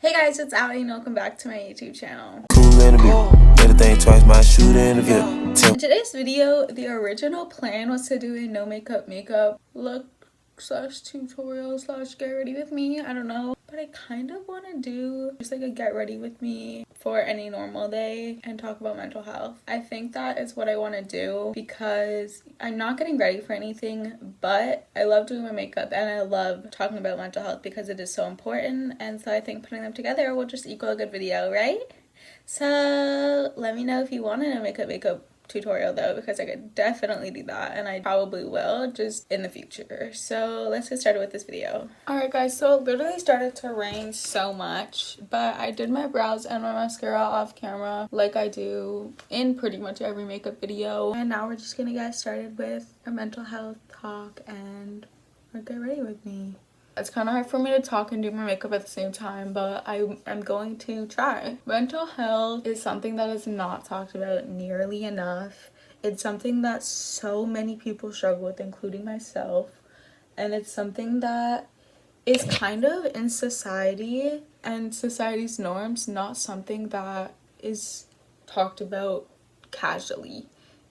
Hey guys, it's Allie and welcome back to my YouTube channel. In today's video, the original plan was to do a no makeup look slash tutorial slash get ready with me. I don't know, but I kind of want to do just like a get ready with me for any normal day and talk about mental health. I think that is what I want to do because I'm not getting ready for anything, but I love doing my makeup and I love talking about mental health because it is so important, and so I think putting them together will just equal a good video, right? So let me know if you want to make a makeup tutorial though, because I could definitely do that and I probably will just in the future. So let's get started with this video. Alright guys, so it literally started to rain so much, but I did my brows and my mascara off camera like I do in pretty much every makeup video, and now we're just gonna get started with a mental health talk and get ready with me. It's kind of hard for me to talk and do my makeup at the same time, but I'm going to try. Mental health is something that is not talked about nearly enough. It's something that so many people struggle with, including myself. And it's something that is kind of in society and society's norms, not something that is talked about casually.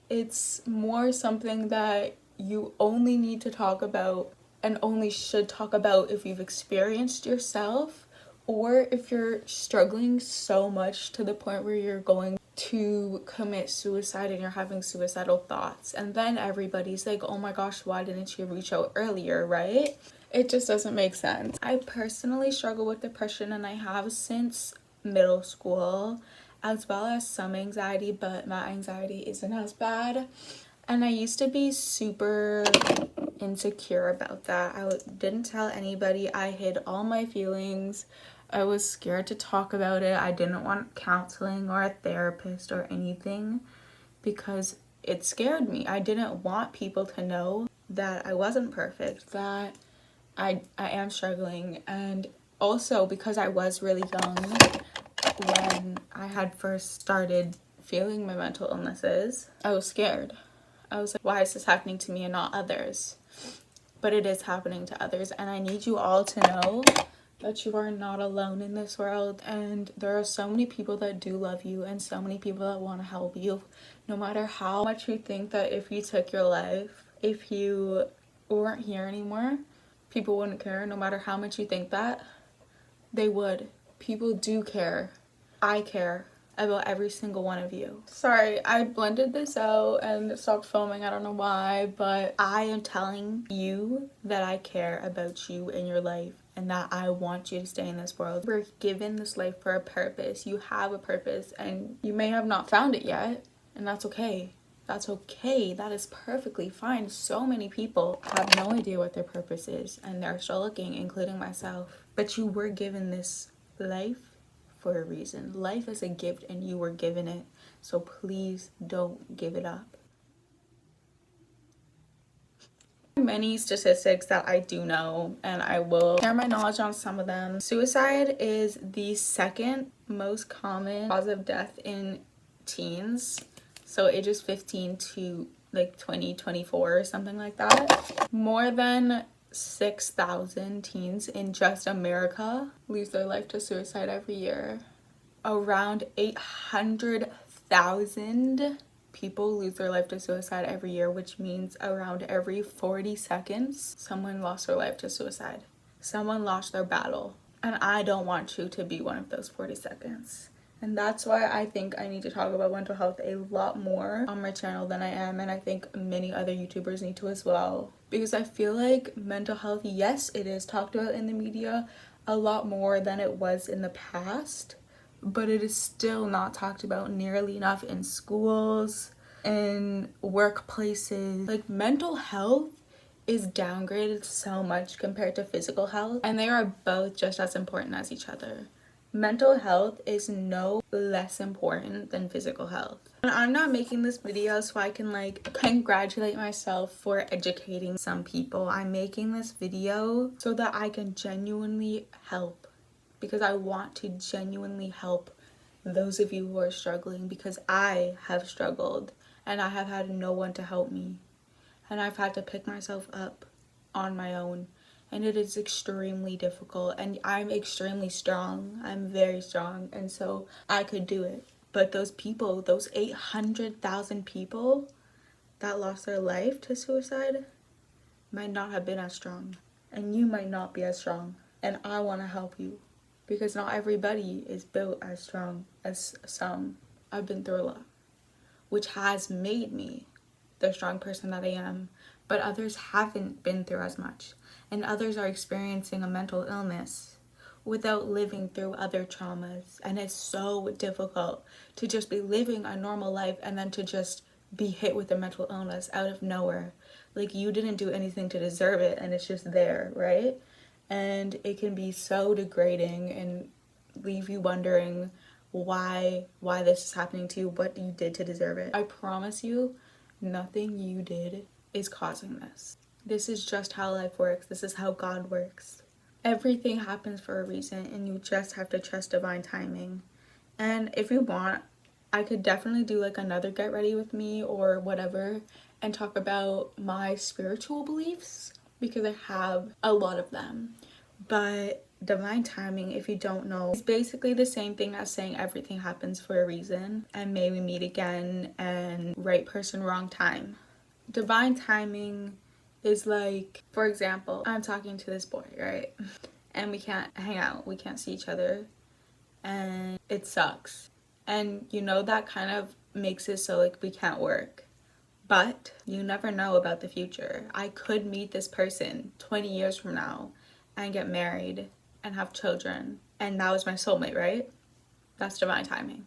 It's more something that you only need to talk about and only should talk about if you've experienced yourself, or if you're struggling so much to the point where you're going to commit suicide and you're having suicidal thoughts, and then everybody's like, oh my gosh, why didn't you reach out earlier, right? It just doesn't make sense. I personally struggle with depression, and I have since middle school, as well as some anxiety, but my anxiety isn't as bad. And I used to be super insecure about that. I didn't tell anybody. I hid all my feelings. I was scared to talk about it. I didn't want counseling or a therapist or anything because it scared me. I didn't want people to know that I wasn't perfect, that I am struggling. And also because I was really young when I had first started feeling my mental illnesses, I was scared. I was like, why is this happening to me and not others? But it is happening to others, and I need you all to know that you are not alone in this world, and there are so many people that do love you and so many people that want to help you. No matter how much you think that if you took your life, if you weren't here anymore, people wouldn't care. No matter how much you think that, they would. People do care. I care about every single one of you. Sorry, I blended this out and stopped filming. I don't know why, but I am telling you that I care about you in your life and that I want you to stay in this world. We're given this life for a purpose. You have a purpose and you may have not found it yet, and that's okay. That's okay. That is perfectly fine. So many people have no idea what their purpose is and they're still looking, including myself. But you were given this life for a reason. Life is a gift and you were given it, so please don't give it up. Many statistics that I do know, and I will share my knowledge on some of them. Suicide is the second most common cause of death in teens, so ages 15 to like 20, 24 or something like that. More than 6,000 teens in just America lose their life to suicide every year. Around 800,000 people lose their life to suicide every year, which means around every 40 seconds, someone lost their life to suicide. Someone lost their battle. And I don't want you to be one of those 40 seconds. And that's why I think I need to talk about mental health a lot more on my channel than I am, and I think many other YouTubers need to as well. Because I feel like mental health, yes, it is talked about in the media a lot more than it was in the past, but it is still not talked about nearly enough in schools, in workplaces. Like, mental health is downgraded so much compared to physical health, and they are both just as important as each other. Mental health is no less important than physical health. And I'm not making this video so I can like congratulate myself for educating some people. I'm making this video so that I can genuinely help, because I want to genuinely help those of you who are struggling, because I have struggled and I have had no one to help me, and I've had to pick myself up on my own and it is extremely difficult, and I'm extremely strong. I'm very strong, and so I could do it. But those people, those 800,000 people that lost their life to suicide might not have been as strong, and you might not be as strong, and I want to help you, because not everybody is built as strong as some. I've been through a lot, which has made me the strong person that I am, but others haven't been through as much, and others are experiencing a mental illness without living through other traumas, and it's so difficult to just be living a normal life and then to just be hit with a mental illness out of nowhere. Like, you didn't do anything to deserve it, and it's just there, right? And it can be so degrading and leave you wondering why this is happening to you, what you did to deserve it. I promise you, nothing you did is causing this. This is just how life works. This is how God works. Everything happens for a reason, and you just have to trust divine timing. And if you want, I could definitely do like another get ready with me or whatever and talk about my spiritual beliefs, because I have a lot of them. But divine timing, if you don't know, is basically the same thing as saying everything happens for a reason and may we meet again and right person, wrong time. Divine timing is like, for example, I'm talking to this boy, right? And we can't hang out, we can't see each other, and it sucks. And you know, that kind of makes it so like we can't work. But you never know about the future. I could meet this person 20 years from now and get married and have children, and that was my soulmate, right? That's divine timing.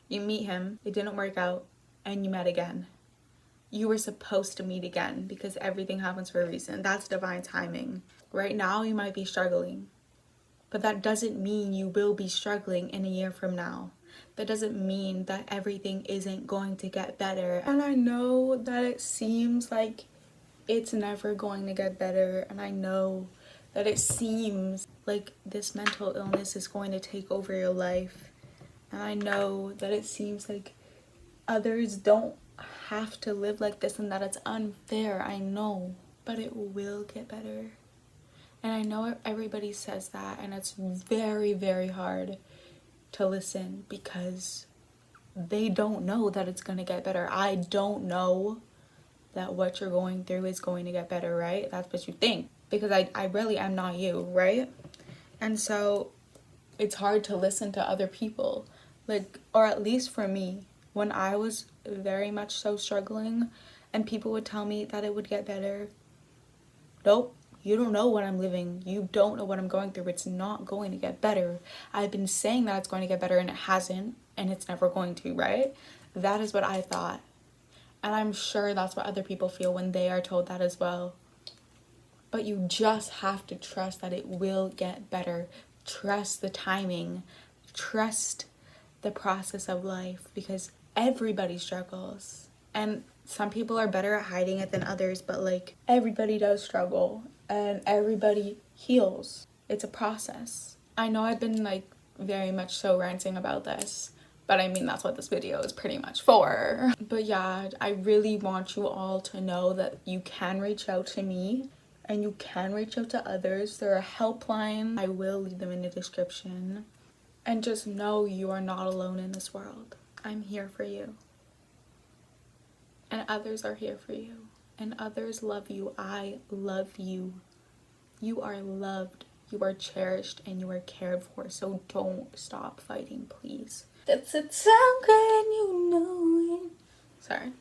You meet him, it didn't work out, and you met again. You were supposed to meet again because everything happens for a reason. That's divine timing. Right now, you might be struggling, but that doesn't mean you will be struggling in a year from now. That doesn't mean that everything isn't going to get better. And I know that it seems like it's never going to get better, and I know that it seems like this mental illness is going to take over your life, and I know that it seems like others don't have to live like this and that it's unfair. I know, but it will get better. And I know everybody says that, and it's very, very hard to listen because they don't know that it's going to get better. I don't know that what you're going through is going to get better, right? That's what you think, because I really am not you, right? And so it's hard to listen to other people, like, or at least for me, when I was very much so struggling and people would tell me that it would get better. Nope, you don't know what I'm living. You don't know what I'm going through. It's not going to get better. I've been saying that it's going to get better, and it hasn't, and it's never going to, right? That is what I thought. And I'm sure that's what other people feel when they are told that as well. But you just have to trust that it will get better. Trust the timing. Trust the process of life, because everybody struggles. And some people are better at hiding it than others, but like, everybody does struggle and everybody heals. It's a process. I know I've been like very much so ranting about this, but I mean, that's what this video is pretty much for. But yeah, I really want you all to know that you can reach out to me and you can reach out to others. There are helpline. I will leave them in the description. And just know you are not alone in this world. I'm here for you. And others are here for you. And others love you. I love you. You are loved. You are cherished and you are cared for. So don't stop fighting, please. Does it sound good and you know it? Sorry.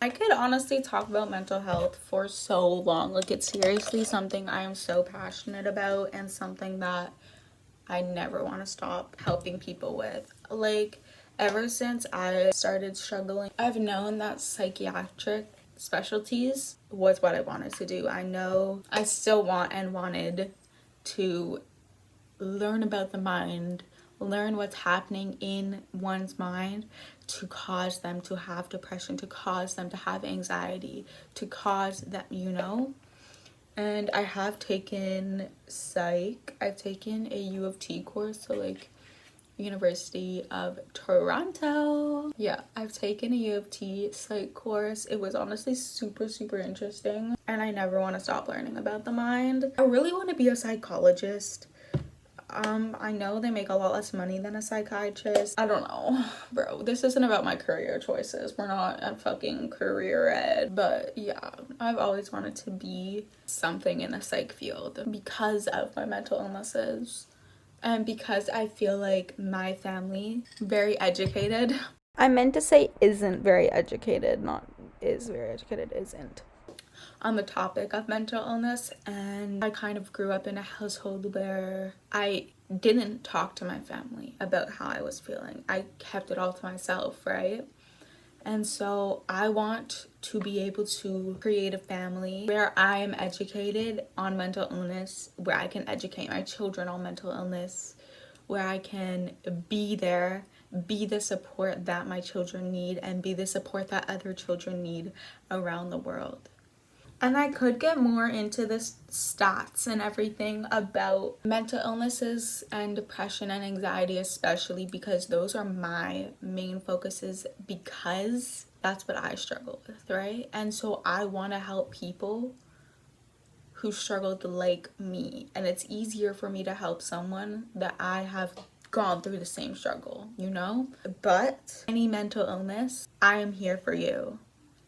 I could honestly talk about mental health for so long. Like, it's seriously something I am so passionate about and something that I never want to stop helping people with. Like, ever since I started struggling, I've known that psychiatric specialties was what I wanted to do. I know I still want and wanted to learn about the mind, learn what's happening in one's mind to cause them to have depression, to cause them to have anxiety, to cause that, you know. And I have taken psych. I've taken a U of T course, so like University of Toronto. Yeah, I've taken a U of T psych course. It was honestly super interesting, and I never want to stop learning about the mind. I really want to be a psychologist. I know they make a lot less money than a psychiatrist. I don't know, bro. This isn't about my career choices. We're not at fucking career ed. But yeah, I've always wanted to be something in the psych field because of my mental illnesses. And because I feel like my family, very educated. I meant to say isn't very educated, not is very educated, isn't. On the topic of mental illness, and I kind of grew up in a household where I didn't talk to my family about how I was feeling. I kept it all to myself, right? And so I want to be able to create a family where I am educated on mental illness, where I can educate my children on mental illness, where I can be there, be the support that my children need, and be the support that other children need around the world. And I could get more into the stats and everything about mental illnesses and depression and anxiety, especially because those are my main focuses, because that's what I struggle with, right? And so I want to help people who struggled like me. And it's easier for me to help someone that I have gone through the same struggle, you know? But any mental illness, I am here for you.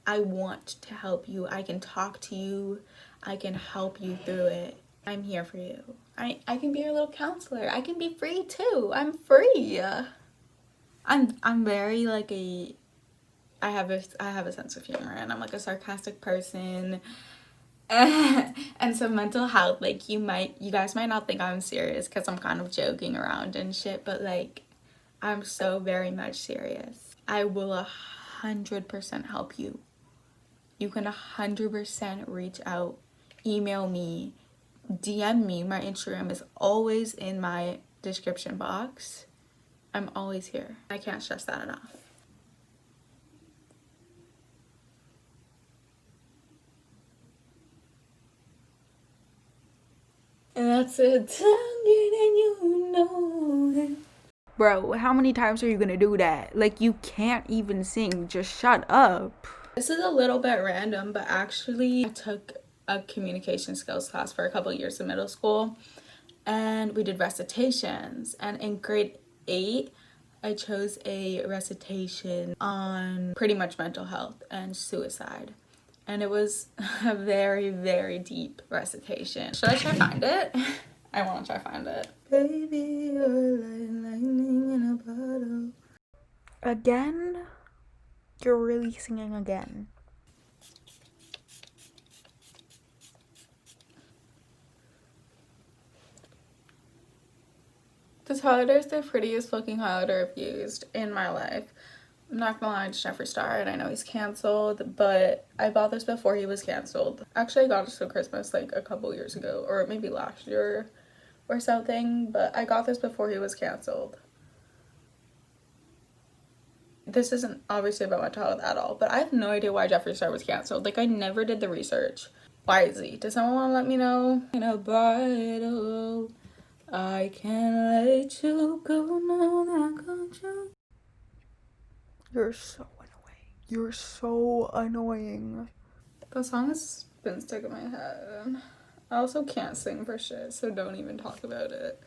I want to help you. I can talk to you. I can help you through it. I'm here for you. I can be your little counselor. I can be free too. I'm free. I'm very like I have a sense of humor, and I'm like a sarcastic person. And so mental health, like you guys might not think I'm serious because I'm kind of joking around and shit, but like I'm so very much serious. I will 100% help you. You can 100% reach out, email me, DM me. My Instagram is always in my description box. I'm always here. I can't stress that enough. And that's it. You know it. Bro, how many times are you gonna do that? Like, you can't even sing. Just shut up. This is a little bit random, but actually I took a communication skills class for a couple years in middle school, and we did recitations. And in grade 8, I chose a recitation on pretty much mental health and suicide. And it was a very deep recitation. Should I try to find it? I want to try to find it. Baby, you're like lightning in a bottle. Again? You're really singing again. This highlighter is the prettiest fucking highlighter I've used in my life. I'm not gonna lie, it's Jeffree Star, and I know he's canceled, but I bought this before he was canceled. Actually, I got this for Christmas like a couple years ago, or maybe last year or something, but I got this before he was canceled. This isn't obviously about mental health at all, but I have no idea why Jeffree Star was canceled. Like, I never did the research. Why is he? Does someone want to let me know? In a bridal, I can't let you go now that got you. You're so annoying. You're so annoying. The song has been stuck in my head. I also can't sing for shit, so don't even talk about it.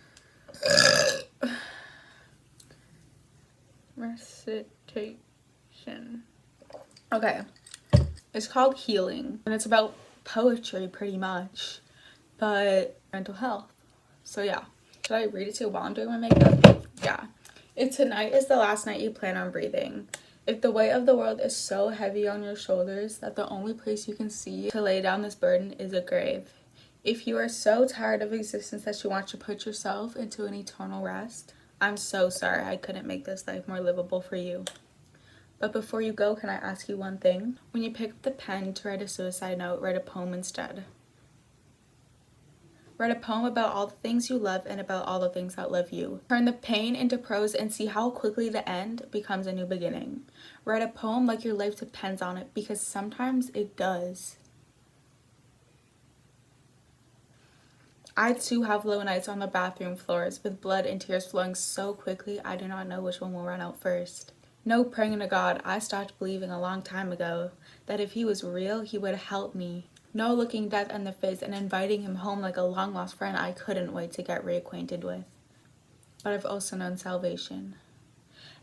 Recitation. Okay. It's called Healing, and it's about poetry pretty much, but mental health. So yeah. Should I read it to you while I'm doing my makeup? Yeah. If tonight is the last night you plan on breathing, if the weight of the world is so heavy on your shoulders that the only place you can see to lay down this burden is a grave, if you are so tired of existence that you want to put yourself into an eternal rest, I'm so sorry I couldn't make this life more livable for you. But before you go, can I ask you one thing? When you pick up the pen to write a suicide note, write a poem instead. Write a poem about all the things you love and about all the things that love you. Turn the pain into prose and see how quickly the end becomes a new beginning. Write a poem like your life depends on it, because sometimes it does. I too have low nights on the bathroom floors with blood and tears flowing so quickly I do not know which one will run out first. No praying to God, I stopped believing a long time ago that if he was real, he would help me. No looking death in the face and inviting him home like a long-lost friend I couldn't wait to get reacquainted with. But I've also known salvation.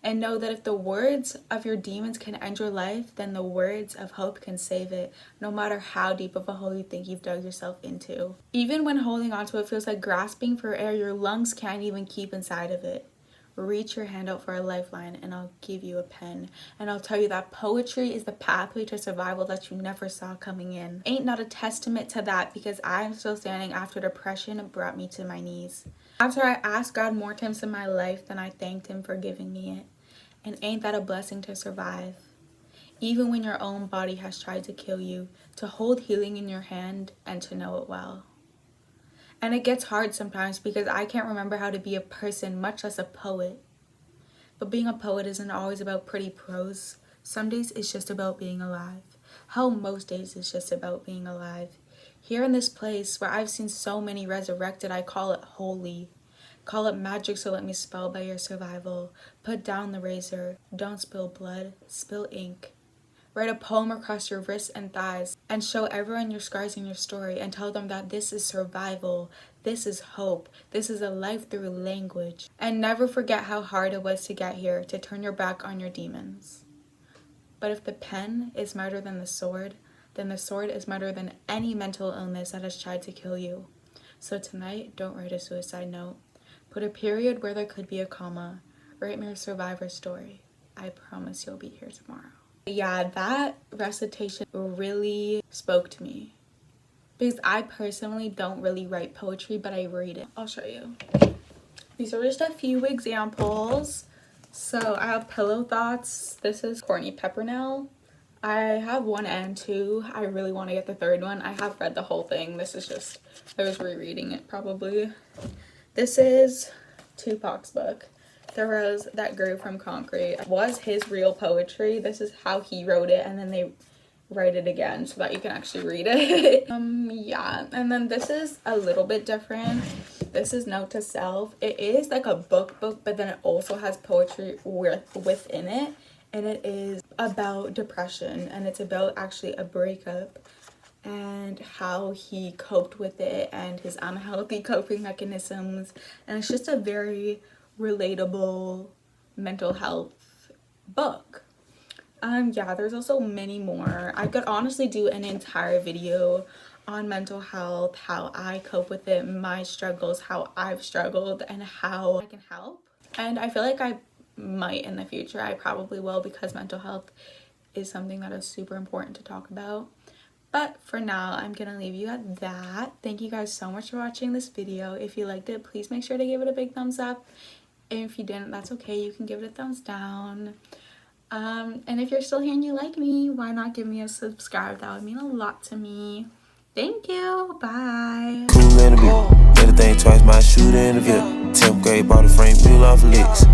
And know that if the words of your demons can end your life, then the words of hope can save it, no matter how deep of a hole you think you've dug yourself into. Even when holding on to it feels like grasping for air your lungs can't even keep inside of it. Reach your hand out for a lifeline and I'll give you a pen. And I'll tell you that poetry is the pathway to survival that you never saw coming in. Ain't not a testament to that because I am still standing after depression brought me to my knees. After I asked God more times in my life than I thanked him for giving me it. And ain't that a blessing to survive? Even when your own body has tried to kill you, to hold healing in your hand and to know it well. And it gets hard sometimes because I can't remember how to be a person, much less a poet. But being a poet isn't always about pretty prose. Some days it's just about being alive. Hell, most days it's just about being alive. Here in this place where I've seen so many resurrected, I call it holy. Call it magic, so let me spell by your survival. Put down the razor. Don't spill blood, spill ink. Write a poem across your wrists and thighs and show everyone your scars and your story and tell them that this is survival, this is hope, this is a life through language. And never forget how hard it was to get here, to turn your back on your demons. But if the pen is smarter than the sword, then the sword is smarter than any mental illness that has tried to kill you. So tonight, don't write a suicide note. Put a period where there could be a comma. Write me your survivor story. I promise you'll be here tomorrow. Yeah, that recitation really spoke to me because I personally don't really write poetry, but I read it. I'll show you. These are just a few examples. So I have Pillow Thoughts. This is Corny Peppernell. I have 1 and 2. I really want to get the 3rd one. I have read the whole thing. This is just, I was rereading it probably. This is Tupac's book. The Rose That Grew from Concrete was his real poetry. This is how he wrote it, and then they write it again so that you can actually read it. Yeah, and then this is a little bit different. This is Note to Self. It is like a book, but then it also has poetry within it, and it is about depression, and it's about actually a breakup and how he coped with it and his unhealthy coping mechanisms. And it's just a very relatable mental health book. Yeah, there's also many more. I could honestly do an entire video on mental health, how I cope with it, my struggles, how I've struggled, and how I can help. And I feel like I might in the future. I probably will, because mental health is something that is super important to talk about. But for now, I'm gonna leave you at that. Thank you guys so much for watching this video. If you liked it, please make sure to give it a big thumbs up. And if you didn't, that's okay. You can give it a thumbs down. And if you're still here and you like me, why not give me a subscribe? That would mean a lot to me. Thank you. Bye. Cool interview. Better think twice, my shooter interview. 10th grade, bought a frame, peel off licks.